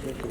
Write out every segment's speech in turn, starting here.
Thank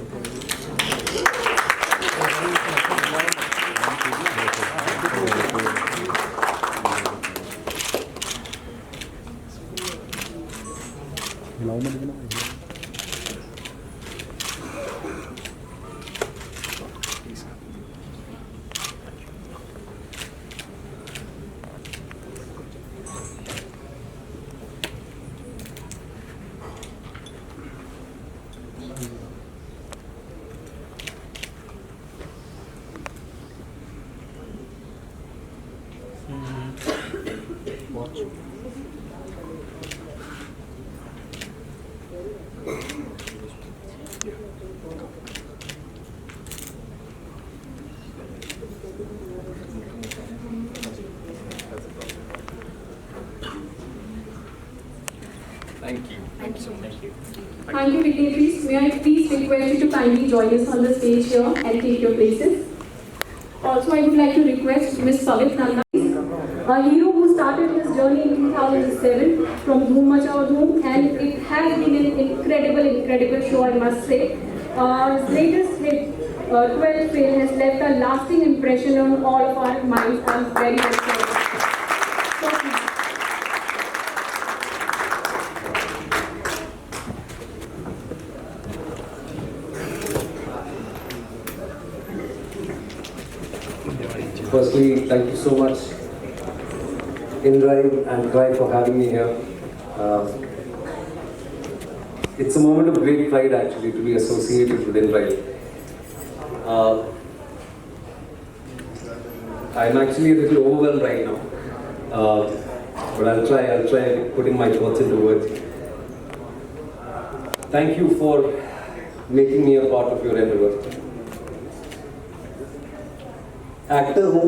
you. Thank you so much. Thank you, dignitaries. May I please request you to kindly join us on the stage here and take your places. Also, I would like to request Ms. Pavit Nanda, a hero who started his journey in 2007 from Dhoom Machao Dhoom, and it has been an incredible show, I must say. His latest hit, 12 Fail, has left a lasting impression on all of our minds. I'm very excited. Firstly, thank you so much, InDrive and Cry, for having me here. It's a moment of great pride actually to be associated with InDrive. I'm actually a little overwhelmed right now, but I'll try putting my thoughts into words. Thank you for making me a part of your endeavor. Actor हूँ,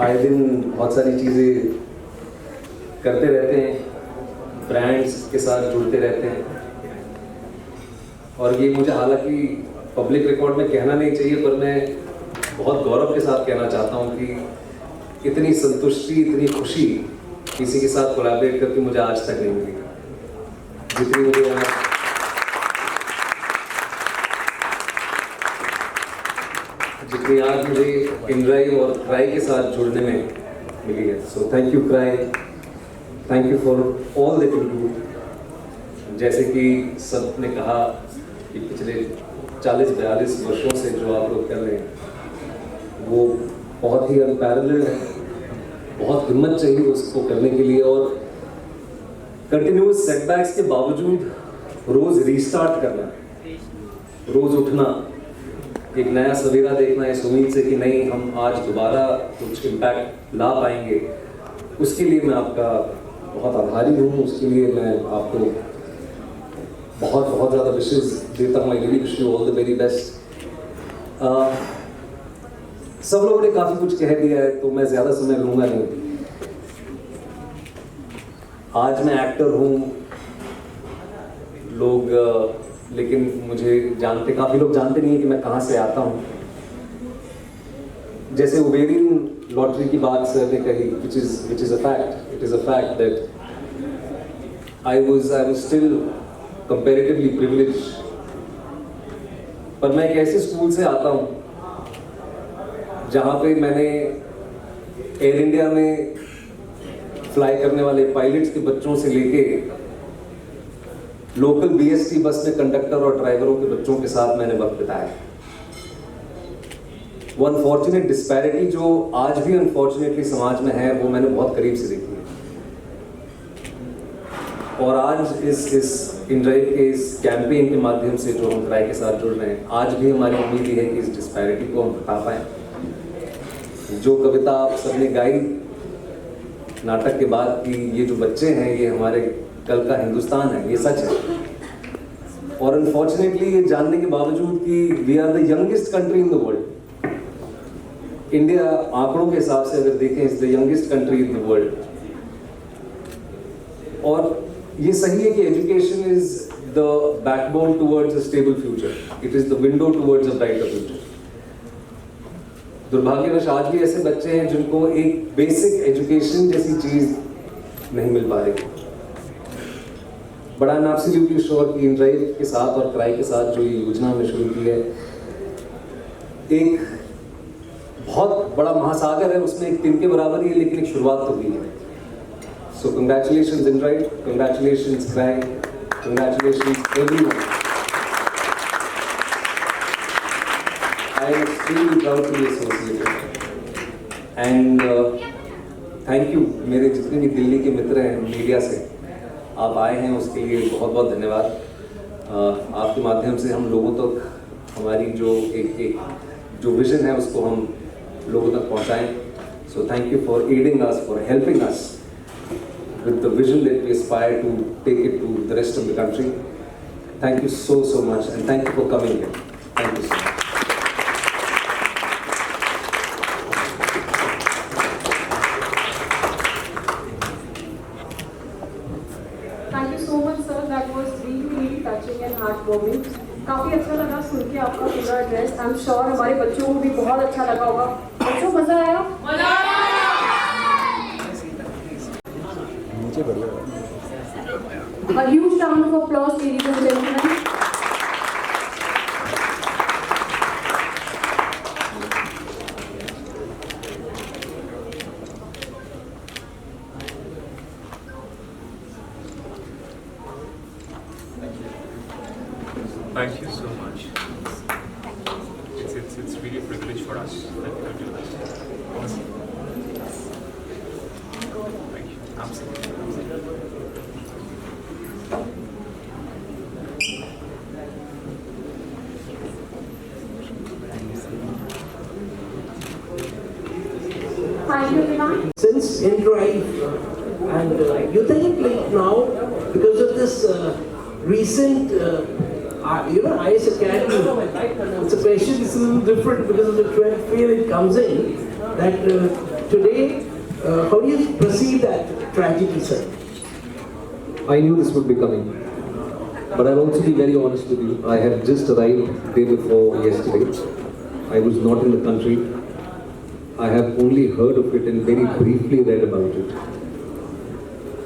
आए दिन बहुत सारी चीज़ें करते रहते हैं, brands के साथ जुड़ते रहते हैं, और ये मुझे हालांकि पब्लिक रिकॉर्ड में कहना नहीं चाहिए, पर मैं बहुत गौरव के साथ कहना चाहता हूँ कि इतनी संतुष्टि, इतनी खुशी किसी के साथ कोलैबोरेट करके मुझे आज तक नहीं मिली जितनी मुझे आज मुझे InDrive और क्राई के साथ जुड़ने में मिली है. So thank you cry, thank you for all that you do. जैसे कि सब ने कहा कि पिछले 40-42 वर्षों से जो आप लोग कर रहे हैं वो बहुत ही अनपैरेलल्ड है. बहुत हिम्मत चाहिए उसको करने के लिए, और कंटिन्यूअस सेटबैक्स के बावजूद रोज रीस्टार्ट करना, रोज उठना, एक नया सवेरा देखना इस उम्मीद से कि नहीं हम आज दोबारा कुछ इम्पैक्ट ला पाएंगे, उसके लिए मैं आपका बहुत आभारी हूँ. उसके लिए मैं आपको बहुत ज़्यादा विशेष देता हूँ. I really wish you all the very best. सब लोगों ने काफ़ी कुछ कह दिया है तो मैं ज़्यादा समय लूँगा नहीं. आज मैं एक्टर हूँ, लोग लेकिन मुझे जानते, काफ़ी लोग जानते नहीं है कि मैं कहाँ से आता हूँ. जैसे ओबेरियन लॉटरी की बात सर ने कही, which is a fact. It is a fact that I was still comparatively privileged. पर मैं एक ऐसे स्कूल से आता हूँ जहाँ पे मैंने एयर इंडिया में फ्लाई करने वाले पायलट्स के बच्चों से लेके लोकल BST बस में कंडक्टर और ड्राइवरों के बच्चों के साथ मैंने वक्त बिताया. वो अनफॉर्चुनेट डिस्पैरिटी जो आज भी अनफॉर्चुनेटली समाज में है वो मैंने बहुत करीब से देखी है. और आज इस InDrive के इस कैंपेन के माध्यम से जो हम क्राई के साथ जुड़ रहे हैं, आज भी हमारी उम्मीद है कि इस डिस्पैरिटी को हम हटा पाएँ. जो कविता आप सबने गाई नाटक के बाद कि ये जो बच्चे हैं ये हमारे कल का हिंदुस्तान है, ये सच है. और अनफॉर्चुनेटली ये जानने के बावजूद कि we are the youngest country in the world. India आंकड़ों के हिसाब से अगर देखें is the youngest country in the world. और ये सही है कि education is the backbone towards a stable future. It is the window towards a brighter future. दुर्भाग्यवश आज भी ऐसे बच्चे हैं जिनको एक बेसिक एजुकेशन जैसी चीज नहीं मिल पा रही. But I am absolutely sure कि InDrive के साथ और क्राई के साथ जो ये योजना हमने शुरू की है, एक बहुत बड़ा महासागर है, उसमें एक तिनके बराबर ही है, लेकिन एक शुरुआत तो हुई है. सो congratulations InDrive, congratulations cry, congratulations everyone. I am extremely proud to be associated. And thank you मेरे जितने भी दिल्ली के मित्र हैं मीडिया से, आप आए हैं उसके लिए बहुत बहुत धन्यवाद. आपके माध्यम से हम लोगों तक हमारी जो जो विजन है उसको हम लोगों तक पहुंचाएं. So thank you for aiding us, for helping us with the vision that we aspire to take it to the rest of the country. Thank you so much, and thank you for coming here. Thank you so much. Thank you so much, sir. That was really touching and heartwarming. काफी अच्छा लगा सुन के आपका पूरा address. I am sure हमारे बच्चों को भी बहुत अच्छा लगा होगा. बच्चों मजा आया? A huge round of applause, ladies and gentlemen. Thank you so much. It's really a privilege for us that we could do this. Thank you. Absolutely. Thank you, Vivan. Since InDrive, and you think like now, because of this recent, IS Academy, it's a question is a little different because of the 12th fail it comes in, that today, how do you perceive that tragedy, sir? I knew this would be coming, but I'll also be very honest with you. I had just arrived day before yesterday. I was not in the country. I have only heard of it and very briefly read about it.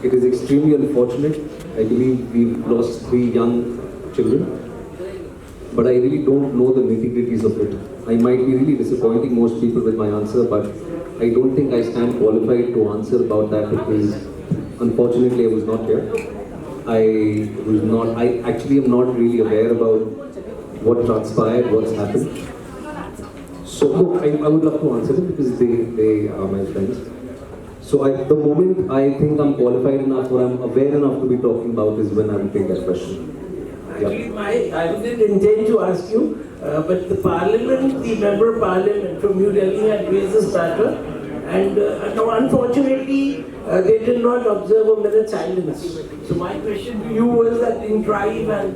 It is extremely unfortunate. I believe we've lost 3 young children, but I really don't know the nitty-gritties of it. I might be really disappointing most people with my answer, but I don't think I stand qualified to answer about that because unfortunately I was not here. I actually am not really aware about what transpired, what's happened. So I would love to answer it because they are my friends. So the moment I think I'm qualified enough or I'm aware enough to be talking about is when I will take that question. Actually, I didn't intend to ask you, but the member of parliament from New Delhi had raised this matter, and now unfortunately they did not observe a minute's silence. So my question to you was that InDrive and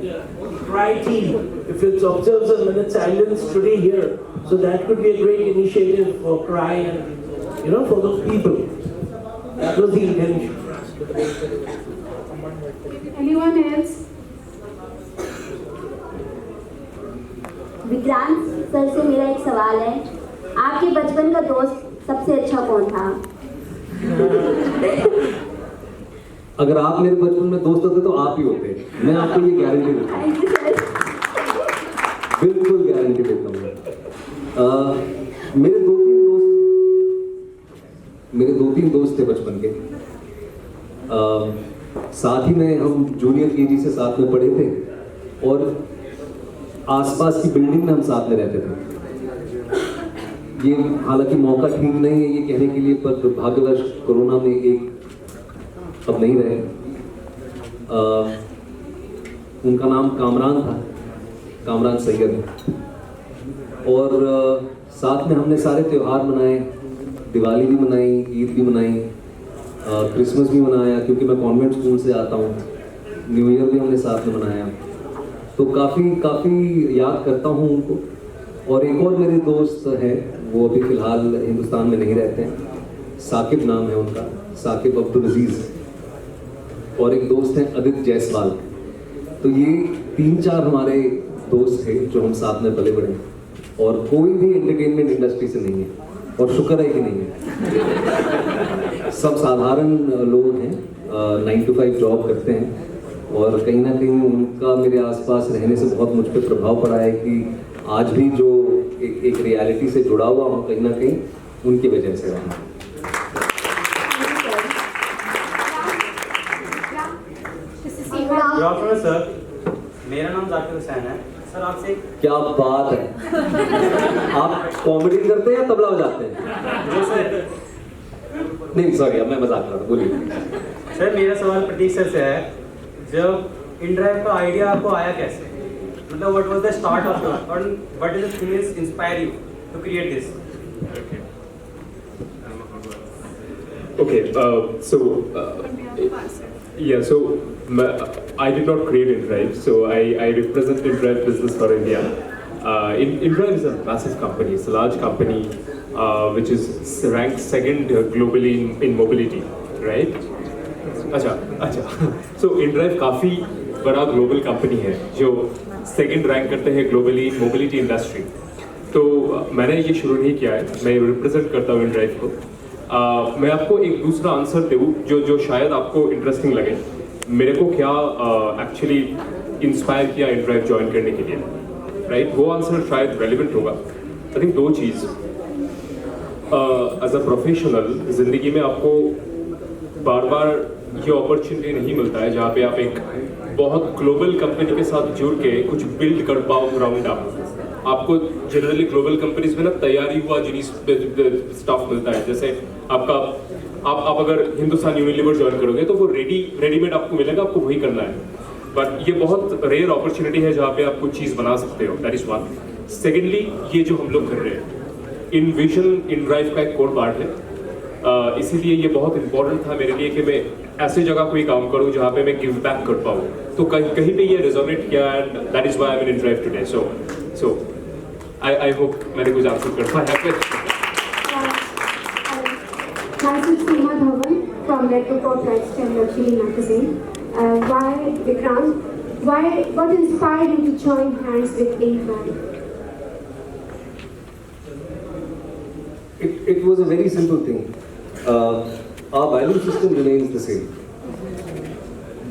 CRY team, if it observes a minute's silence today here, so that could be a great initiative for CRY and for those people. That was the intention. Anyone else? Vikrant sir से मेरा एक सवाल है. आपके बचपन का दोस्त सबसे अच्छा कौन था? अगर आप मेरे बचपन में दोस्त होते तो आप ही होते. मैं आपको ये गारंटी देता हूँ. Thank you sir. बिल्कुल गारंटी देता हूँ. मेरे 2-3 दोस्त थे बचपन के. साथ ही में हम जूनियर केजी से साथ में पढ़े थे और आसपास की बिल्डिंग में हम साथ में रहते थे. ये हालांकि मौका ठीक नहीं है ये कहने के लिए, पर दुर्भाग्यवश कोरोना में एक अब नहीं रहे. उनका नाम कामरान था, कामरान सैयद. और साथ में हमने सारे त्यौहार मनाए. दिवाली भी मनाई, ईद भी मनाई, क्रिसमस भी मनाया क्योंकि मैं कॉन्वेंट स्कूल से आता हूँ. न्यू ईयर भी हमने साथ में मनाया. तो काफ़ी याद करता हूँ उनको. और एक और मेरे दोस्त हैं, वो अभी फ़िलहाल हिंदुस्तान में नहीं रहते हैं. साकिब नाम है उनका, साकिब अब्दुल अजीज़. और एक दोस्त हैं अदित जायसवाल. तो ये 3-4 हमारे दोस्त थे जो हम साथ में पले बढ़े. और कोई भी एंटरटेनमेंट इंडस्ट्री से नहीं है, और शुक्र है कि नहीं है. सब साधारण लोग हैं, 9 to 5 जॉब करते हैं. और कहीं ना कहीं उनका मेरे आसपास रहने से बहुत मुझ पर प्रभाव पड़ा है कि आज भी जो एक रियलिटी से जुड़ा हुआ हूँ कहीं ना कहीं उनकी वजह से रहा हूँ। गुड आफ्टरनून सर, मेरा नाम जाकिर हुसैन है। सर आपसे क्या बात है, आप कॉमेडी करते हैं या तबला बजाते हैं? नहीं सॉरी, अब मैं मजाक कर रहा था, बोलिए। सर मेरा सवाल प्रतीक सर से है, जब InDrive का आइडिया आपको आया कैसे? मतलब what was the start of the और what is the things inspire you to create this? Okay, yeah, so I did not create InDrive, so I represent InDrive Business for India. InDrive is a massive company, it's a large company which is ranked second globally in mobility, right? अच्छा, so InDrive काफ़ी बड़ा global company है जो second rank करते हैं globally mobility industry. तो मैंने ये शुरू नहीं किया है, मैं रिप्रेजेंट करता हूँ InDrive को। मैं आपको एक दूसरा आंसर दूँ जो शायद आपको इंटरेस्टिंग लगे। मेरे को क्या एक्चुअली इंस्पायर किया InDrive ज्वाइन करने के लिए, राइट? वो आंसर शायद रेलिवेंट होगा। आई थिंक दो चीज़, एज अ प्रोफेशनल ज़िंदगी में आपको बार बार ये अपॉर्चुनिटी नहीं मिलता है जहाँ पे आप एक बहुत ग्लोबल कंपनी के साथ जुड़ के कुछ बिल्ड कर पाओ ग्राउंड अप। आपको जनरली ग्लोबल कंपनीज में ना तैयारी हुआ जिनिस स्टाफ मिलता है, जैसे आपका आप अगर हिंदुस्तान यूनिलीवर ज्वाइन करोगे तो वो रेडीमेड आपको मिलेगा, आपको वही करना है। बट ये बहुत रेयर अपॉर्चुनिटी है जहाँ पे आप कुछ चीज़ बना सकते हो, दैट इज वन। सेकेंडली, ये जो हम लोग कर रहे हैं InVision InDrive का एक कोर पार्ट है, इसीलिए ये बहुत इंपॉर्टेंट था मेरे लिए कि मैं ऐसे जगह कोई काम करूं जहां पे मैं गिव बैक कर पाऊं। तो कहीं पे ये रेजोनेट किया and that is why I am in InDrive today. So I hope मैंने कुछ आंसर कर पाया। Myself Seema Dhawan from Red Report Lifestyle Luxury Magazine. Why Vikrant? What inspired you to join hands with InDrive? It was a very simple thing. Our value system remains the same.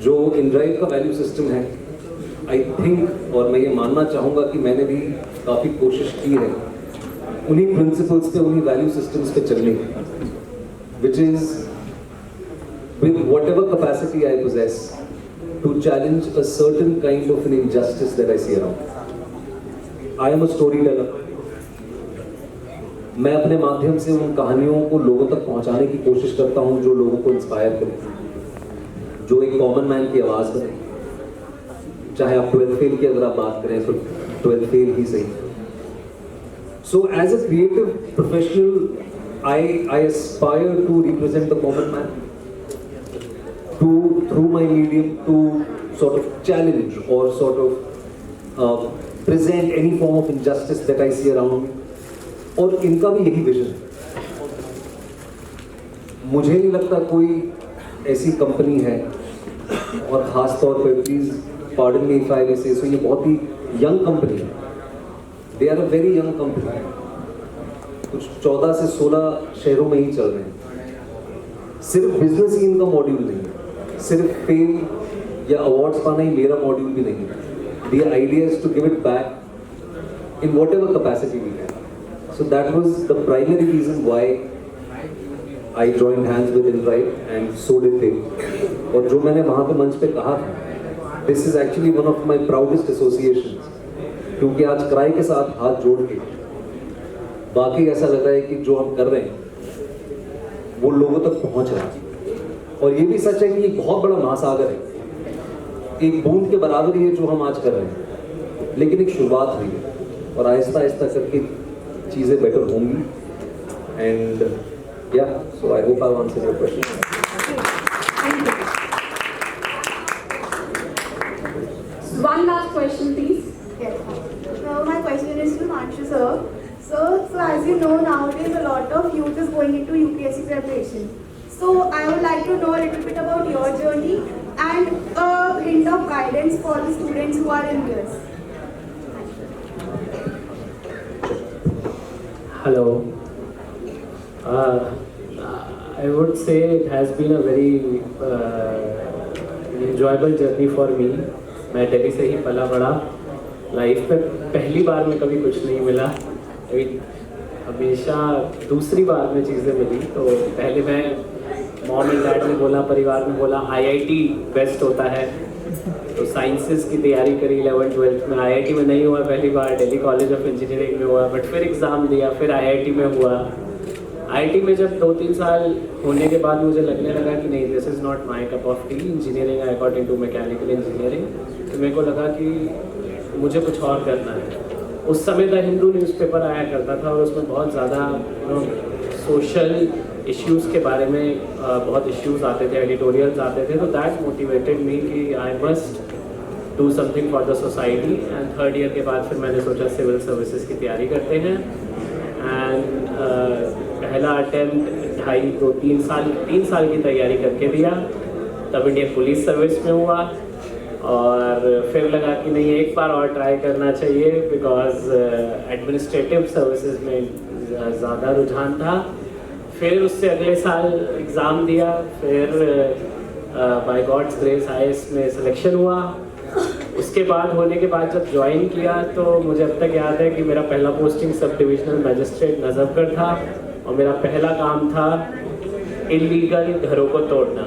जो InDrive का value system है, I think, और मैं ये मानना चाहूँगा कि मैंने भी काफ़ी कोशिश की है उन्हीं प्रिंसिपल्स पे, उन्हीं वैल्यू सिस्टम्स पे चलने की, which is with whatever capacity I possess to challenge a certain kind of an injustice that I see around. I am a storyteller. मैं अपने माध्यम से उन कहानियों को लोगों तक पहुंचाने की कोशिश करता हूं जो लोगों को इंस्पायर करे, जो एक कॉमन मैन की आवाज़ बने। चाहे आप 12th फेल की अगर आप बात करें तो 12th फेल ही सही। So as a creative professional I aspire to represent the common man, to through my medium to sort of challenge और sort of present any form of injustice that I see around me. और इनका भी यही vision है। मुझे नहीं लगता कोई ऐसी कंपनी है, और ख़ास तौर पर please pardon me if I say, ये बहुत ही यंग कंपनी है। They are a very young company, कुछ 14 से 16 शहरों में ही चल रहे हैं। सिर्फ बिजनेस ही इनका मॉड्यूल नहीं है, सिर्फ फेम या अवार्ड्स पाना ही मेरा मॉड्यूल भी नहीं है। The idea is to give it back in whatever capacity we can. So that was the primary reason why I joined hands with InDrive, and so did they. और जो मैंने वहाँ पे मंच पे कहा था, this is actually one of my proudest associations, क्योंकि आज क्राई के साथ हाथ जोड़ के बाकी ऐसा लग रहा है कि जो हम कर रहे हैं वो लोगों तक पहुँच रहा है। और ये भी सच है कि ये बहुत बड़ा महासागर है, एक बूंद के बराबर ही है जो हम आज कर रहे हैं, लेकिन एक शुरुआत हुई है और आहिस्ता आहिस्ता करके चीज़ें बेटर होंगी। एंड या so I hope I answered your question. One last question, please. Yes. So my question is to Manshu sir. So as you know, nowadays a lot of youth is going into UPSC preparation. So I would like to know a little bit about your journey and a hint of guidance for the students who are in this. Hello. I would say it has been a very enjoyable journey for me. मैं दिल्ली से ही पला बड़ा, life में पहली बार में कभी कुछ नहीं मिला, अभी हमेशा दूसरी बार में चीज़ें मिली। तो पहले मैं मॉम एंड डैड ने बोला, परिवार में बोला IIT बेस्ट होता है, तो साइंसेस की तैयारी करी 11th-12th में। IIT में नहीं हुआ पहली बार, दिल्ली कॉलेज ऑफ इंजीनियरिंग में हुआ, बट फिर एग्ज़ाम दिया, फिर IIT में हुआ। IIT में जब 2-3 साल होने के बाद मुझे लगने लगा कि नहीं, this is not my cup of T. Engineering I got into mechanical engineering, तो मेरे को लगा कि मुझे कुछ और करना है। उस समय द हिंदू न्यूज़पेपर आया करता था और उसमें बहुत ज़्यादा सोशल इश्यूज़ के बारे में बहुत इश्यूज़ आते थे, एडिटोरियल्स आते थे, तो दैट मोटिवेटेड मी कि I must do something for the society. And 3rd year के बाद फिर मैंने सोचा सिविल सर्विसेज की तैयारी करते हैं। एंड पहला अटेम्प्ट 3 साल की तैयारी करके दिया, तब इंडियन पुलिस सर्विस में हुआ और फिर लगा कि नहीं, एक बार और ट्राई करना चाहिए, बिकॉज एडमिनिस्ट्रेटिव सर्विसेज में ज़्यादा रुझान था। फिर उससे अगले साल एग्ज़ाम दिया, फिर बाय गॉड्स ग्रेस IAS में सिलेक्शन हुआ। उसके बाद होने के बाद जब ज्वाइन किया तो मुझे अब तक याद है कि मेरा पहला posting sub divisional magistrate Najafgarh था और मेरा पहला काम था इलीगल घरों को तोड़ना।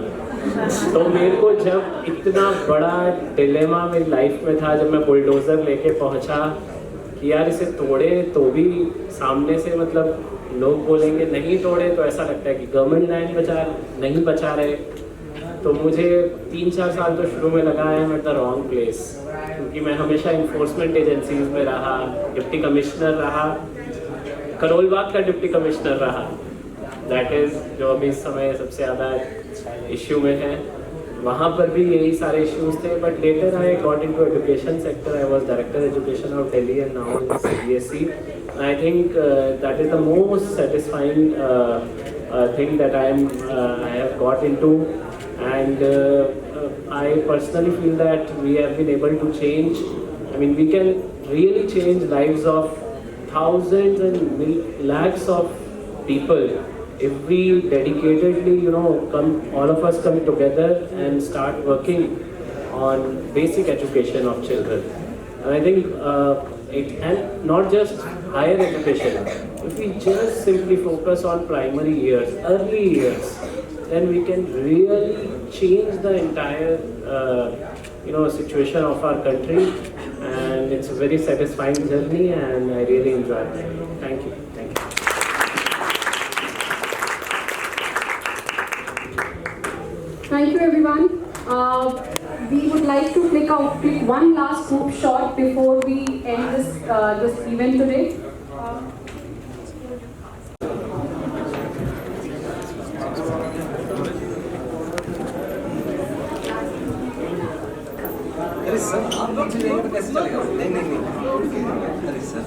तो मेरे को जब इतना बड़ा डिलेमा मेरी लाइफ में था, जब मैं बुलडोज़र लेके पहुंचा कि यार इसे तोड़े तो भी सामने से मतलब लोग बोलेंगे, नहीं तोड़े तो ऐसा लगता है कि गवर्नमेंट लैंड नहीं बचा रहे। तो मुझे 3-4 साल तो शुरू में लगा है एट द रॉन्ग प्लेस, क्योंकि मैं हमेशा इन्फोर्समेंट एजेंसीज में रहा, डिप्टी कमिश्नर रहा, करोल बाग का डिप्टी कमिश्नर रहा, दैट इज़ जो अभी इस समय सबसे ज़्यादा इश्यू में है। वहाँ पर भी यही सारे इश्यूज थे, but later I got into education sector. I was director education of Delhi and now in CBSE। I think that is the most satisfying thing that I have got into, and I personally feel that we have been able to change. I mean, we can really change lives of thousands and lakhs of people if we dedicatedly, all of us come together and start working on basic education of children. And I think and not just higher education. If we just simply focus on primary years, early years, then we can really change the entire situation of our country, and it's a very satisfying journey and I really enjoyed it. Thank you. Thank you everyone. We would like to click one last group shot before we end this event today. अरे sir, आप लोग चलेंगे तो कैसे चलेगा? नहीं। अरे sir,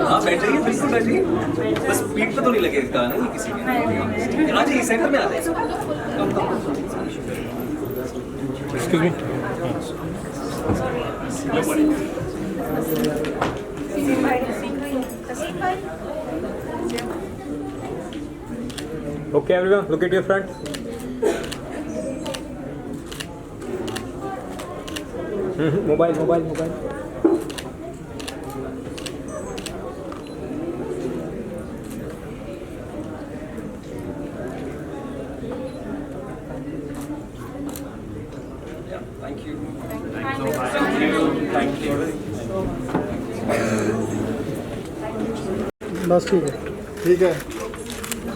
हाँ बैठिए, बिल्कुल बैठिए, बस पीठ पे तो नहीं लगेगा नहीं किसी के। आ जाइए, सेंटर में आ जाइए। Excuse me. Okay, everyone, look at your front. Mobile. Thank you. बस ठीक है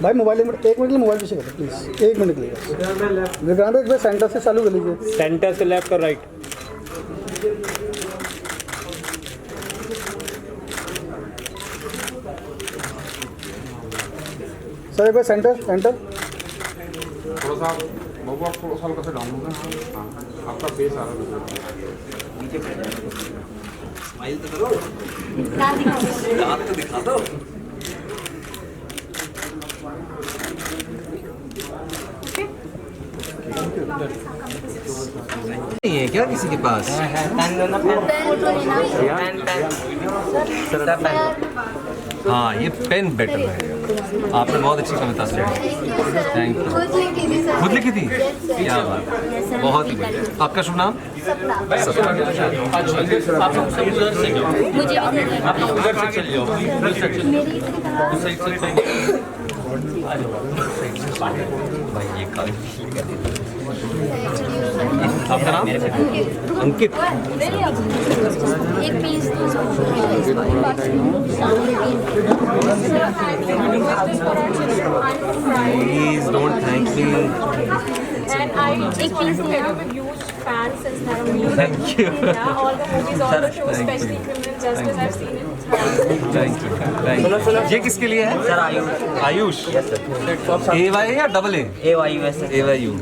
भाई। मोबाइल 1 मिनट के लिए मोबाइल पीछे करो प्लीज़, 1 मिनट के लिए। विक्रांत एक बार सेंटर से चालू कर लीजिए। सेंटर से लेफ्ट और राइट। सर एक बार सेंटर। थोड़ा सा बबुआ, थोड़ा सा हल्का सा डाउन होगा। हाँ, आपका फेस आ रहा है। स्माइल तो करो, दांत तो दिखा दो। क्या किसी के पास? हाँ, ये पेन बेटर है। आपने बहुत अच्छी कविता सुनाई। Thank you. खुद लिखी थी? क्या बात है, बहुत ही बढ़िया। आपका शुभ नाम? आपका नाम? अंकित। Please don't thank me. And I just want to tell you with huge fans since now. Thank you. Yeah, all the movies, all the shows, especially Criminal Justice, I've seen it. Thank you. Thank you. ये किसके लिए है? Sir Ayush. Ayush. Yes sir. AY या double A? AYU। AYU।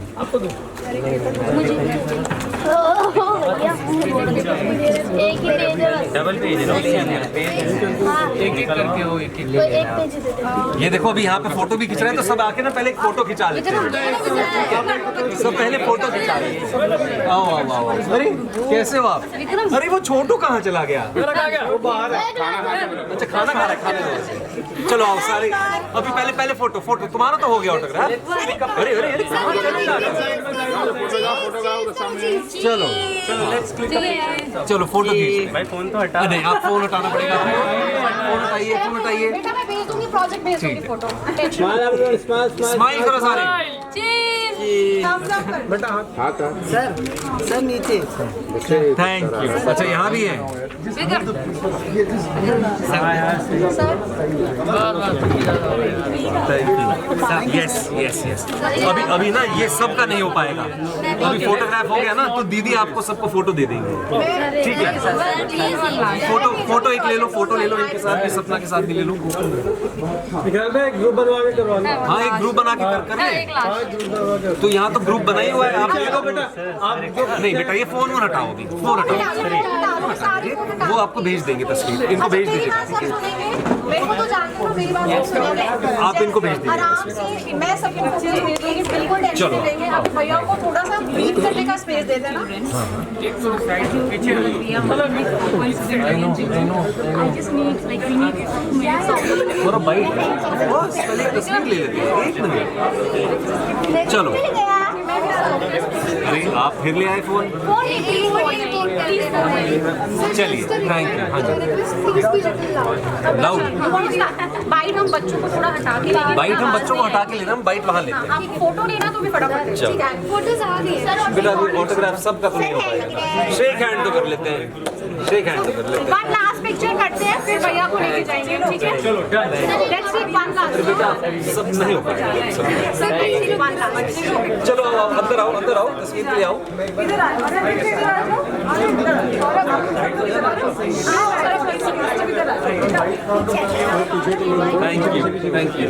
एक ही page है। Double page है। एक एक करके हो, एक पेज। ये देखो अभी यहाँ पे फोटो भी खिंच रहे हैं, तो सब आके ना पहले एक फोटो खिंचा लेते हैं। सब पहले फोटो खिंचा लेते हैं। आओ आओ आओ। अरे कैसे हो आप? अरे वो छोटू कहाँ चला गया? वो बाहर है। अच्छा खाना खा रहा है, खाने दो। चलो आओ सारे। अभी पहले फोटो तुम्हारा तो हो गया ऑटोग्राफ। अरे अरे अरे चलो चलो फोटो खींच। भाई फोन तो हटा। नहीं आप फोन हटाना पड़ेगा। फोन हटाइए। बेटा मैं भेज दूंगी, प्रोजेक्ट भेज दूंगी, फोटो। स्माइल करो सारे। बेटा हाथ सर नीचे। Thank you. अच्छा यहाँ भी है। यस। अभी ना ये सबका नहीं हो पाएगा। अभी फोटोग्राफ हो गया ना तो दीदी आपको सबको फोटो दे देंगे। ठीक है। फोटो एक ले लो, इनके साथ भी, सपना के साथ भी ले लो। एक ग्रुप बनवा के करवाना। हाँ एक ग्रुप बना के कर ले। तो यहाँ तो ग्रुप बना ही हुआ है। आप ले लो बेटा। आप नहीं बेटा ये फोन हटाओ, अभी फोन हटाओ। वो आपको भेज देंगे तस्वीर। इनको भेज दीजिएगा। मेरे को तो जानते हो, मेरी बात सुनिए। आप इनको भेज दीजिए। आराम से मैं सबको भेज दूंगी, बिल्कुल टेंशन नहीं लेंगे। आप भैया को थोड़ा सा ब्रीथ करने का स्पेस दे देना। थोड़ा बाइट पहले एक तस्वीर ले लेते हैं। एक मिनट। चलो अरे आप फिर ले आए फोन। चलिए थैंक यू। हाँ जी लाउड। बाइट हम बच्चों को थोड़ा हटा के लेंगे। बाइट हम बच्चों को हटा के लेना, हम बाइट वहाँ लेते हैं। आप फोटो लेना तो भी फटाफट। ठीक है, फोटोज आ गई है। बेटा अभी ऑटोग्राफ सबका तो नहीं हो पाएगा। शेक हैंड तो कर लेते हैं। वन लास्ट पिक्चर करते हैं, फिर भैया को लेके जाएंगे। ठीक है चलो लेट्स टेक वन लास्ट। सब नहीं हो पाएगा। Sir one last. चलो अंदर आओ, तस्वीर के लिए आओ। इधर आ थैंक यू।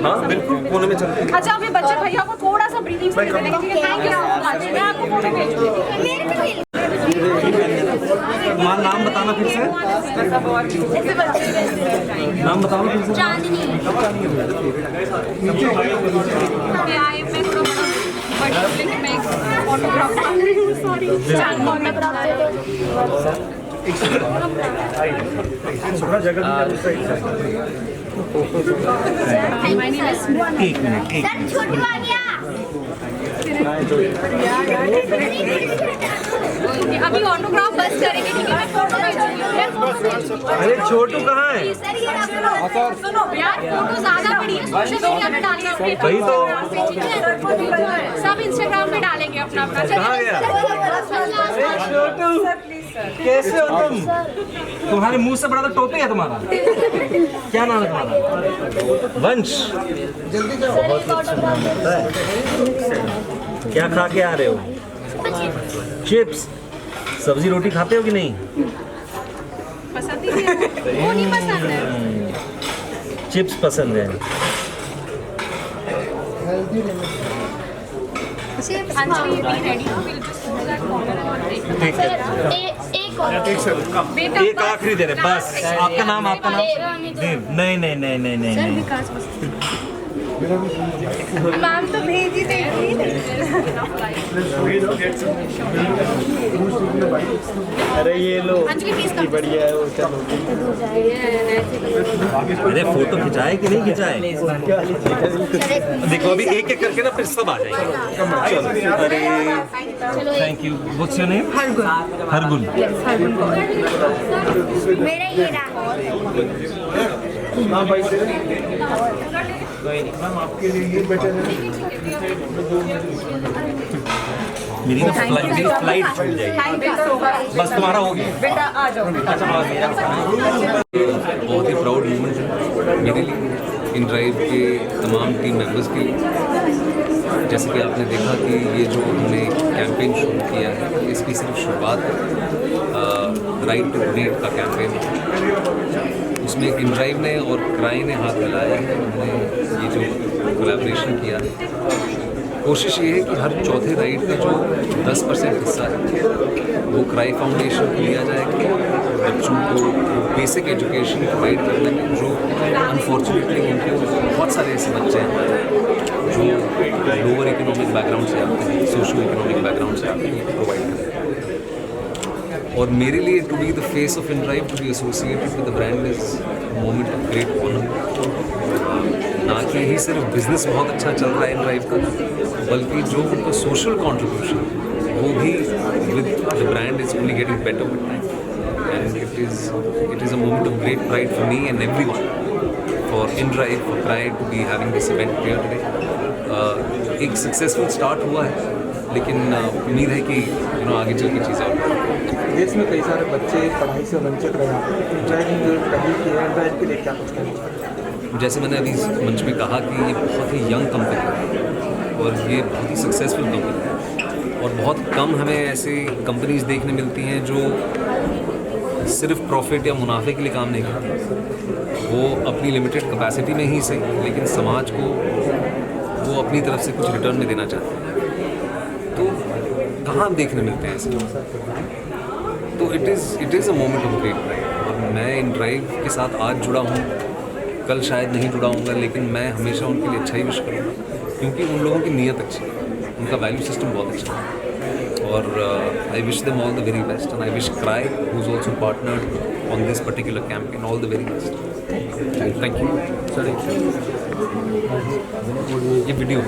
हाँ बिल्कुल कोने में चलते हैं। अच्छा अभी बच्चे भैया को थोड़ा सा ब्रीथिंग स्पेस देने के लिए थैंक यू सो मच। मैं आपको फोटो भेज दूंगी। तुम्हारा नाम बताना फिर से। नाम बताओ फिर से। चांदनी। एक मिनट। अभी ऑटोग्राफ बस करेंगे। ठीक है मैं फोटो भेजूंगी। अरे छोटू कहाँ है? सुनो यार, फोटो ज्यादा बड़ी है, सोशल मीडिया पे डालेंगे। वही तो। सब इंस्टाग्राम पे डालेंगे अपना। कहाँ गया? छोटू कैसे हो तुम? तुम्हारे मुंह से बड़ा तो टोपी है तुम्हारा। क्या नाम है तुम्हारा? वंश। क्या खा के आ रहे हो? चिप्स। सब्जी रोटी खाते हो कि नहीं? पसंद ही है। वो नहीं पसंद है। चिप्स पसंद है। एक आखिरी दे रहे बस। आपका नाम? देव। नहीं। मैम तो भेज ही देगी। अरे ये लो बढ़िया है वो, चलो अरे फोटो खिंचाए कि नहीं खिंचाए? देखो अभी एक एक करके ना फिर सब आ जाएंगे। अरे thank you. What's your name? Hargun. Hargun. मेरा ये रहा। हाँ भाई मैम आपके लिए ये बेटर है। मेरी ना फ्लाइट छूट जाएगी, बस तुम्हारा हो गया। बेटा आ जाओ। बहुत ही प्राउड मोमेंट है मेरे लिए, इन ड्राइव के तमाम टीम मेंबर्स के लिए। जैसे कि आपने देखा कि ये जो हमने कैंपेन शुरू किया है, इसकी सिर्फ शुरुआत राइट टू डोनेट का कैंपेन, उसमें इन ड्राइव ने और क्राई ने हाथ मिलाया है। हमने ये जो कोलैबोरेशन किया है, कोशिश ये है कि हर चौथे राइड का जो 10% हिस्सा है वो क्राई फाउंडेशन को लिया जाएगा, बच्चों को बेसिक एजुकेशन प्रोवाइड करने में, जो अनफॉर्चुनेटली उनको बहुत सारे ऐसे बच्चे हैं जो लोअर इकोनॉमिक बैकग्राउंड से आते हैं, सोशो इकोनॉमिक बैकग्राउंड से आते हैं, प्रोवाइड करते हैं। और मेरे लिए to be the face of InDrive, to be associated with the brand is moment of great honour. ना कि ही सिर्फ बिजनेस बहुत अच्छा चल रहा है इन ड्राइव का, बल्कि जो उनका सोशल कंट्रीब्यूशन वो भी with the brand is only getting better with time, and it is a moment of great pride for me and everyone, for InDrive, for CRY to be having this event here today. एक successful start हुआ है, लेकिन उम्मीद है कि आगे चल के चीज़ें और देश में कई सारे बच्चे पढ़ाई से वंचित रहे हैं, ड्राइविंग पहली की है, ड्राइव के लिए क्या कुछ कहना चाहिए? जैसे मैंने अभी इस मंच में कहा कि ये बहुत ही यंग कंपनी है और ये बहुत ही सक्सेसफुल कंपनी है, और बहुत कम हमें ऐसी कंपनीज देखने मिलती हैं जो सिर्फ प्रॉफिट या मुनाफे के लिए काम नहीं करती। वो अपनी लिमिटेड कैपेसिटी में ही सही, लेकिन समाज को वो अपनी तरफ से कुछ रिटर्न में देना चाहते हैं। तो कहाँ देखने मिलते हैं ऐसे? तो it is a moment of great pride. और मैं इन ड्राइव के साथ आज जुड़ा हूँ, कल शायद नहीं जुड़ा हूँगा, लेकिन मैं हमेशा उनके लिए अच्छा ही विश करूँगा, क्योंकि उन लोगों की नीयत अच्छी है, उनका वैल्यू सिस्टम बहुत अच्छा है। और I wish them all the very best, and I wish cry who is also partnered on this particular campaign all the very best. Thank you. ये वीडियो